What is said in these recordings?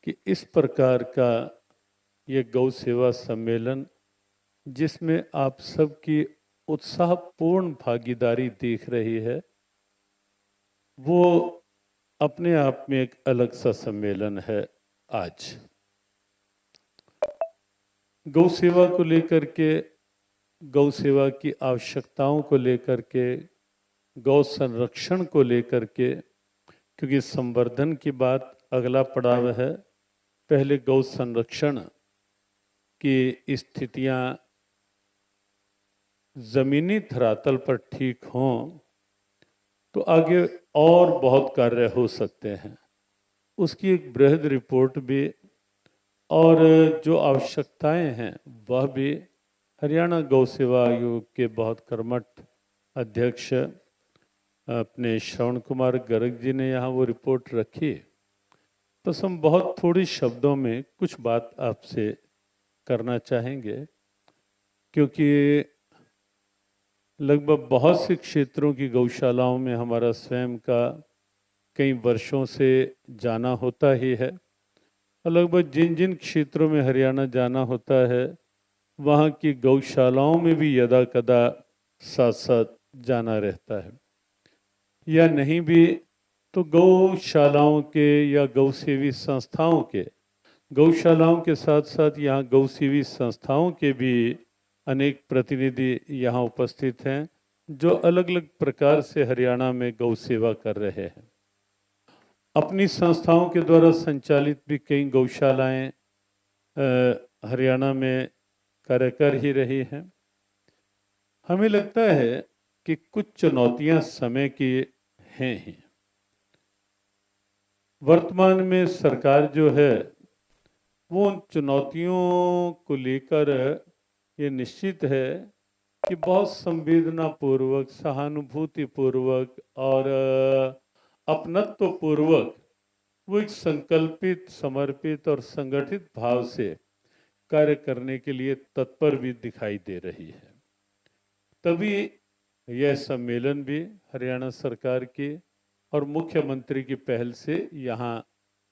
कि इस प्रकार का ये गौ सेवा सम्मेलन, जिसमें आप सबकी उत्साहपूर्ण भागीदारी दिख रही है, वो अपने आप में एक अलग सा सम्मेलन है। आज गौ सेवा को लेकर के, गौ सेवा की आवश्यकताओं को लेकर के, गौ संरक्षण को लेकर के, क्योंकि संवर्धन की बात अगला पड़ाव है। पहले गौ संरक्षण की स्थितियां जमीनी धरातल पर ठीक हों तो आगे और बहुत कार्य हो सकते हैं। उसकी एक बृहद रिपोर्ट भी और जो आवश्यकताएं हैं वह भी हरियाणा गौ सेवा आयोग के बहुत कर्मठ अध्यक्ष अपने श्रवण कुमार गर्ग जी ने यहाँ वो रिपोर्ट रखी। बस हम बहुत थोड़ी शब्दों में कुछ बात आपसे करना चाहेंगे, क्योंकि लगभग बहुत से क्षेत्रों की गौशालाओं में हमारा स्वयं का कई वर्षों से जाना होता ही है, और लगभग जिन जिन क्षेत्रों में हरियाणा जाना होता है वहाँ की गौशालाओं में भी यदा कदा साथ साथ जाना रहता है। या नहीं भी तो गौशालाओं के या गौसेवी संस्थाओं के, गौशालाओं के साथ साथ यहाँ गौसेवी संस्थाओं के भी अनेक प्रतिनिधि यहाँ उपस्थित हैं जो अलग अलग प्रकार से हरियाणा में गौ सेवा कर रहे हैं। अपनी संस्थाओं के द्वारा संचालित भी कई गौशालाएं हरियाणा में कार्य कर ही रही हैं। हमें लगता है कि कुछ चुनौतियां समय की हैं ही। वर्तमान में सरकार जो है वो उन चुनौतियों को लेकर ये निश्चित है कि बहुत संवेदना पूर्वक, सहानुभूति पूर्वक और अपनत्व पूर्वक वो एक संकल्पित, समर्पित और संगठित भाव से कार्य करने के लिए तत्पर भी दिखाई दे रही है। तभी यह सम्मेलन भी हरियाणा सरकार की और मुख्यमंत्री की पहल से यहाँ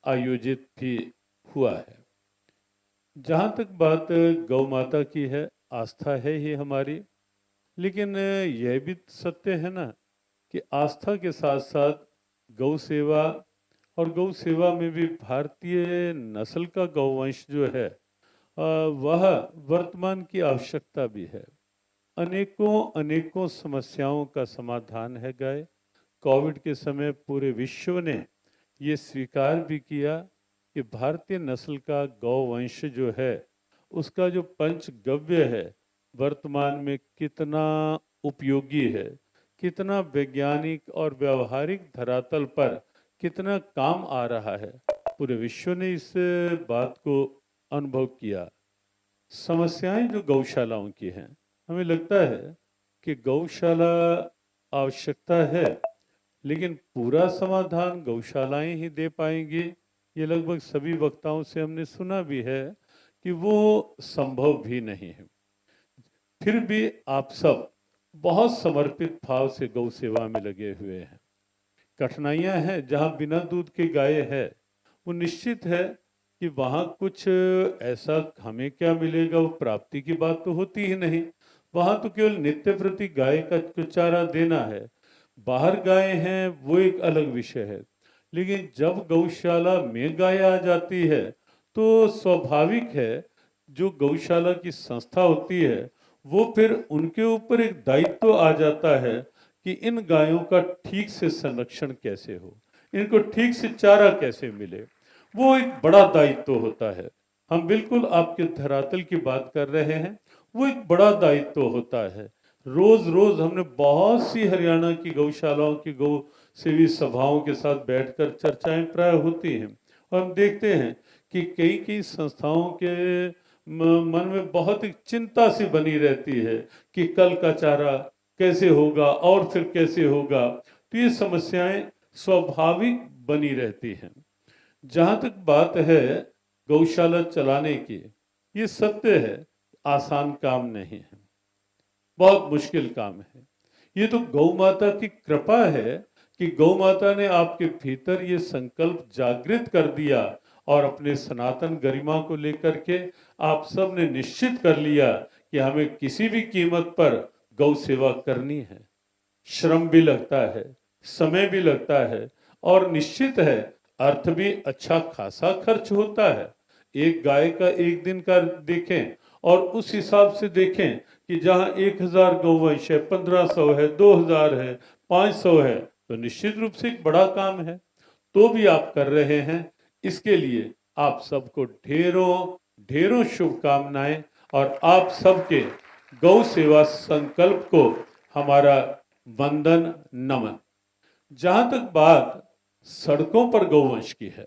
आयोजित भी हुआ है। जहाँ तक बात गौ माता की है, आस्था है ही हमारी, लेकिन यह भी सत्य है ना कि आस्था के साथ साथ गौ सेवा, और गौ सेवा में भी भारतीय नस्ल का गौवंश जो है वह वर्तमान की आवश्यकता भी है। अनेकों समस्याओं का समाधान है गाय। कोविड के समय पूरे विश्व ने ये स्वीकार भी किया कि भारतीय नस्ल का गौवंश जो है उसका जो पंचगव्य है वर्तमान में कितना उपयोगी है, कितना वैज्ञानिक और व्यवहारिक धरातल पर कितना काम आ रहा है। पूरे विश्व ने इस बात को अनुभव किया। समस्याएं जो गौशालाओं की हैं, हमें लगता है कि गौशाला आवश्यकता है, लेकिन पूरा समाधान गौशालाएं ही दे पाएंगी। ये लगभग सभी वक्ताओं से हमने सुना भी है कि वो संभव भी नहीं है। फिर भी आप सब बहुत समर्पित भाव से गौ सेवा में लगे हुए हैं। कठिनाइयां हैं, जहां बिना दूध के गाय है वो निश्चित है कि वहां कुछ ऐसा हमें क्या मिलेगा, वो प्राप्ति की बात तो होती ही नहीं। वहां तो केवल नित्य प्रति गाय का कुछ चारा देना है। बाहर गाय हैं वो एक अलग विषय है, लेकिन जब गौशाला में गाय आ जाती है तो स्वाभाविक है जो गौशाला की संस्था होती है वो फिर उनके ऊपर एक दायित्व आ जाता है कि इन गायों का ठीक से संरक्षण कैसे हो, इनको ठीक से चारा कैसे मिले। वो एक बड़ा दायित्व होता है। हम बिल्कुल आपके धरातल की बात कर रहे हैं, वो एक बड़ा दायित्व होता है। रोज रोज हमने बहुत सी हरियाणा की गौशालाओं की गौ सेवी सभाओं के साथ बैठकर चर्चाएं प्राय होती हैं, और हम देखते हैं कि कई कई संस्थाओं के मन में बहुत एक चिंता सी बनी रहती है कि कल का चारा कैसे होगा और फिर कैसे होगा। तो ये समस्याएं स्वाभाविक बनी रहती हैं। जहाँ तक बात है गौशाला चलाने की, ये सत्य है आसान काम नहीं है, बहुत मुश्किल काम है। ये तो गौ माता की कृपा है कि गौ माता ने आपके भीतर ये संकल्प जागृत कर दिया और अपने सनातन गरिमा को लेकर के आप सब ने निश्चित कर लिया कि हमें किसी भी कीमत पर गौ सेवा करनी है। श्रम भी लगता है, समय भी लगता है और निश्चित है अर्थ भी अच्छा खासा खर्च होता है। एक गाय का एक दिन का देखें और उस हिसाब से देखें कि जहां 1000 गौवंश है, 1500 है, 2000 है, 500 है, तो निश्चित रूप से एक बड़ा काम है। तो भी आप कर रहे हैं, इसके लिए आप सबको ढेरों ढेरों शुभकामनाएं और आप सबके गौ सेवा संकल्प को हमारा वंदन नमन। जहां तक बात सड़कों पर गौवंश की है,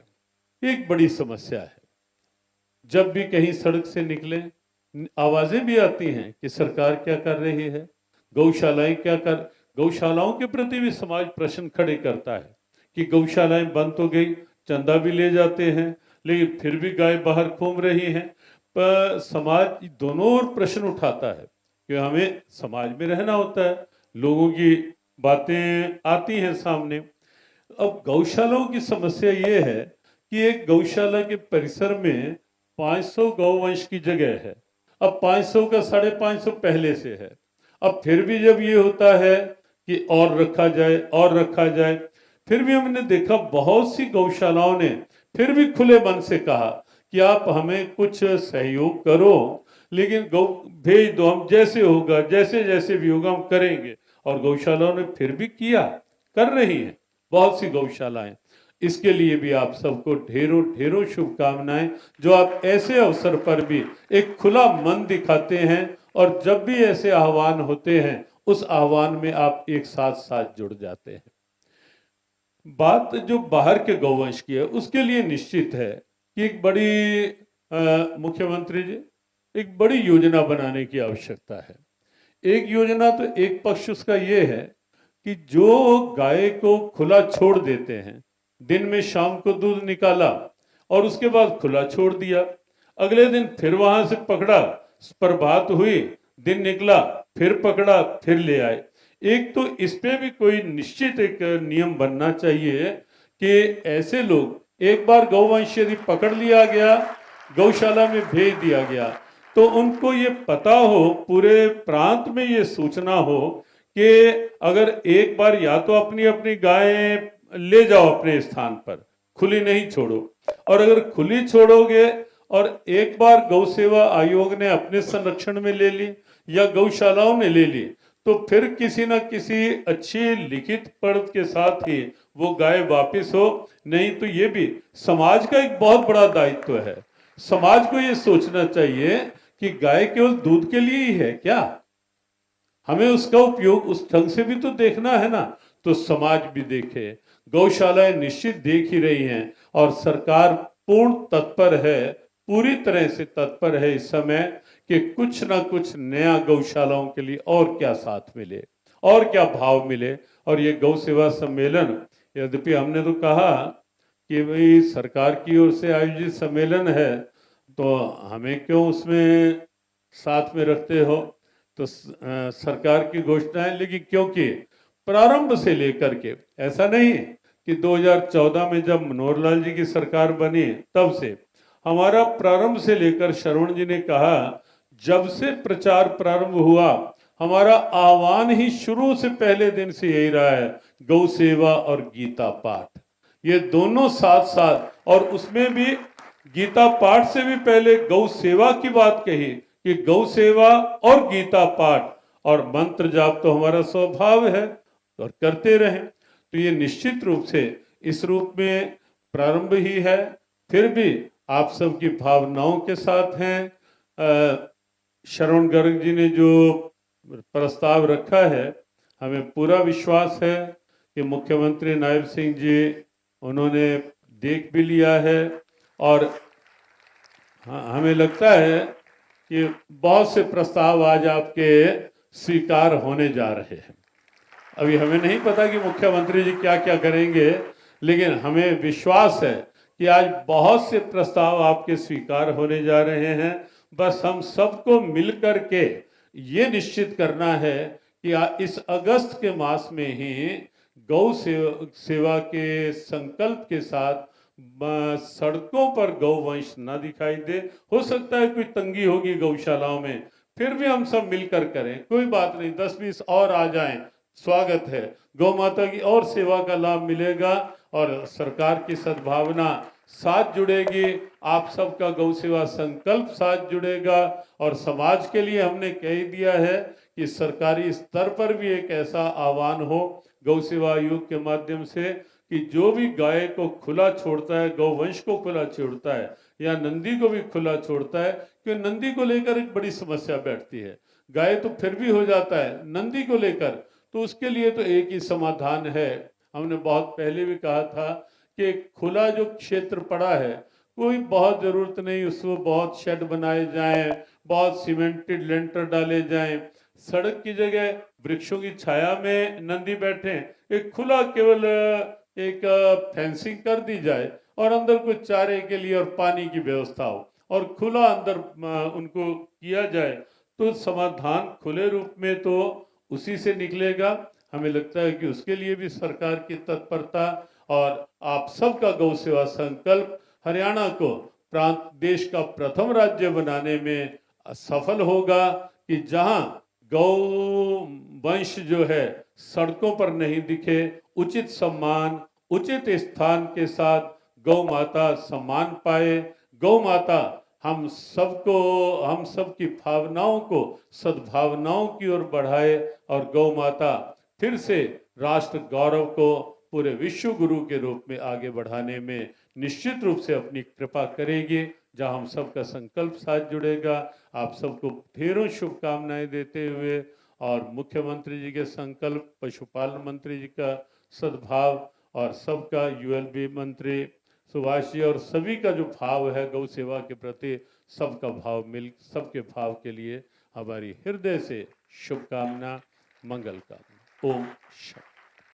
एक बड़ी समस्या है। जब भी कहीं सड़क से निकले आवाजें भी आती हैं कि सरकार क्या कर रही है, गौशालाएं क्या कर, गौशालाओं के प्रति भी समाज प्रश्न खड़े करता है कि गौशालाएं बंद तो गई, चंदा भी ले जाते हैं, लेकिन फिर भी गाय बाहर घूम रही हैं। पर समाज दोनों ओर प्रश्न उठाता है कि हमें समाज में रहना होता है, लोगों की बातें आती हैं सामने। अब गौशालाओं की समस्या ये है कि एक गौशाला के परिसर में 500 गौवंश की जगह है, अब 500 का 550 पहले से है। अब फिर भी जब ये होता है कि और रखा जाए और रखा जाए, फिर भी हमने देखा बहुत सी गौशालाओं ने फिर भी खुले मन से कहा कि आप हमें कुछ सहयोग करो, लेकिन गौ भेज दो, हम जैसे होगा, जैसे जैसे भी होगा हम करेंगे। और गौशालाओं ने फिर भी किया, कर रही हैं बहुत सी गौशालाएं। इसके लिए भी आप सबको ढेरों ढेरों शुभकामनाएं, जो आप ऐसे अवसर पर भी एक खुला मन दिखाते हैं और जब भी ऐसे आह्वान होते हैं उस आह्वान में आप एक साथ साथ जुड़ जाते हैं। बात जो बाहर के गौवंश की है उसके लिए निश्चित है कि एक बड़ी मुख्यमंत्री जी एक बड़ी योजना बनाने की आवश्यकता है। एक योजना तो एक पक्ष उसका ये है कि जो गाय को खुला छोड़ देते हैं, दिन में शाम को दूध निकाला और उसके बाद खुला छोड़ दिया, अगले दिन फिर वहां से पकड़ा, प्रभात हुई, दिन निकला, फिर पकड़ा, फिर ले आए। एक तो इस पे भी कोई निश्चित एक नियम बनना चाहिए कि ऐसे लोग एक बार गौवंश यदि पकड़ लिया गया, गौशाला में भेज दिया गया, तो उनको ये पता हो, पूरे प्रांत में ये सूचना हो कि अगर एक बार या तो अपनी अपनी गायें ले जाओ अपने स्थान पर, खुली नहीं छोड़ो, और अगर खुली छोड़ोगे और एक बार गौ सेवा आयोग ने अपने संरक्षण में ले ली या गौशालाओं ने ले ली, तो फिर किसी न किसी अच्छी लिखित पर्द के साथ ही वो गाय वापस हो। नहीं तो ये भी समाज का एक बहुत बड़ा दायित्व है। समाज को ये सोचना चाहिए कि गाय केवल दूध के लिए ही है क्या, हमें उसका उपयोग उस ढंग से भी तो देखना है ना। तो समाज भी देखे, गौशालाएं निश्चित देख ही रही हैं और सरकार पूर्ण तत्पर है, पूरी तरह से तत्पर है इस समय कि कुछ ना कुछ नया गौशालाओं के लिए और क्या साथ मिले और क्या भाव मिले। और ये गौ सेवा सम्मेलन, यद्यपि हमने तो कहा कि भाई सरकार की ओर से आयोजित सम्मेलन है तो हमें क्यों उसमें साथ में रखते हो, तो सरकार की घोषणाएं, लेकिन क्योंकि प्रारंभ से लेकर के ऐसा नहीं कि 2014 में जब मनोहर लाल जी की सरकार बनी तब से, हमारा प्रारंभ से लेकर श्रवण जी ने कहा जब से प्रचार प्रारंभ हुआ हमारा आह्वान ही शुरू से पहले दिन से यही रहा है, गौ सेवा और गीता पाठ, ये दोनों साथ साथ। और उसमें भी गीता पाठ से भी पहले गौ सेवा की बात कही कि गौ सेवा और गीता पाठ और मंत्र जाप तो हमारा स्वभाव है और करते रहें। तो ये निश्चित रूप से इस रूप में प्रारंभ ही है, फिर भी आप सबकी भावनाओं के साथ हैं। श्रवण गर्ग जी ने जो प्रस्ताव रखा है, हमें पूरा विश्वास है कि मुख्यमंत्री नायब सिंह जी उन्होंने देख भी लिया है और हमें लगता है कि बहुत से प्रस्ताव आज आपके स्वीकार होने जा रहे हैं। अभी हमें नहीं पता कि मुख्यमंत्री जी क्या क्या करेंगे, लेकिन हमें विश्वास है कि आज बहुत से प्रस्ताव आपके स्वीकार होने जा रहे हैं। बस हम सबको मिलकर के ये निश्चित करना है कि इस अगस्त के मास में ही गौ सेवा के संकल्प के साथ सड़कों पर गौवंश ना दिखाई दे। हो सकता है कोई तंगी होगी गौशालाओं में, फिर भी हम सब मिलकर करें, कोई बात नहीं, 10-20 और आ जाएं, स्वागत है। गौ माता की और सेवा का लाभ मिलेगा और सरकार की सद्भावना साथ जुड़ेगी, आप सबका गौ सेवा संकल्प साथ जुड़ेगा। और समाज के लिए हमने कह दिया है कि सरकारी स्तर पर भी एक ऐसा आह्वान हो गौ सेवा आयोग के माध्यम से कि जो भी गाय को खुला छोड़ता है, गौवंश को खुला छोड़ता है या नंदी को भी खुला छोड़ता है, क्योंकि नंदी को लेकर एक बड़ी समस्या बैठती है। गाय तो फिर भी हो जाता है, नंदी को लेकर तो उसके लिए तो एक ही समाधान है। हमने बहुत पहले भी कहा था कि खुला जो क्षेत्र पड़ा है, कोई बहुत जरूरत नहीं उसमें बहुत शेड बनाए जाएं, बहुत सीमेंटेड लेंटर डाले जाएं, सड़क की जगह वृक्षों की छाया में नंदी बैठे, एक खुला केवल एक फेंसिंग कर दी जाए और अंदर कुछ चारे के लिए और पानी की व्यवस्था हो और खुला अंदर उनको किया जाए, तो समाधान खुले रूप में तो उसी से निकलेगा। हमें लगता है कि उसके लिए भी सरकार की तत्परता और आप सबका गौ सेवा संकल्प हरियाणा को प्रांत देश का प्रथम राज्य बनाने में सफल होगा कि जहां गौ वंश जो है सड़कों पर नहीं दिखे, उचित सम्मान उचित स्थान के साथ गौ माता सम्मान पाए। गौ माता हम सबको, हम सबकी भावनाओं को सद्भावनाओं की ओर बढ़ाए और गौ माता फिर से राष्ट्र गौरव को पूरे विश्व गुरु के रूप में आगे बढ़ाने में निश्चित रूप से अपनी कृपा करेगी, जहां हम सबका संकल्प साथ जुड़ेगा। आप सबको ढेरों शुभकामनाएं देते हुए और मुख्यमंत्री जी के संकल्प, पशुपालन मंत्री जी का सद्भाव और सबका यूएलबी मंत्री सुभाष जी और सभी का जो भाव है गौ सेवा के प्रति, सबका भाव मिल, सबके भाव के लिए हमारी हृदय से शुभकामना, मंगल कामना। ओम शांति।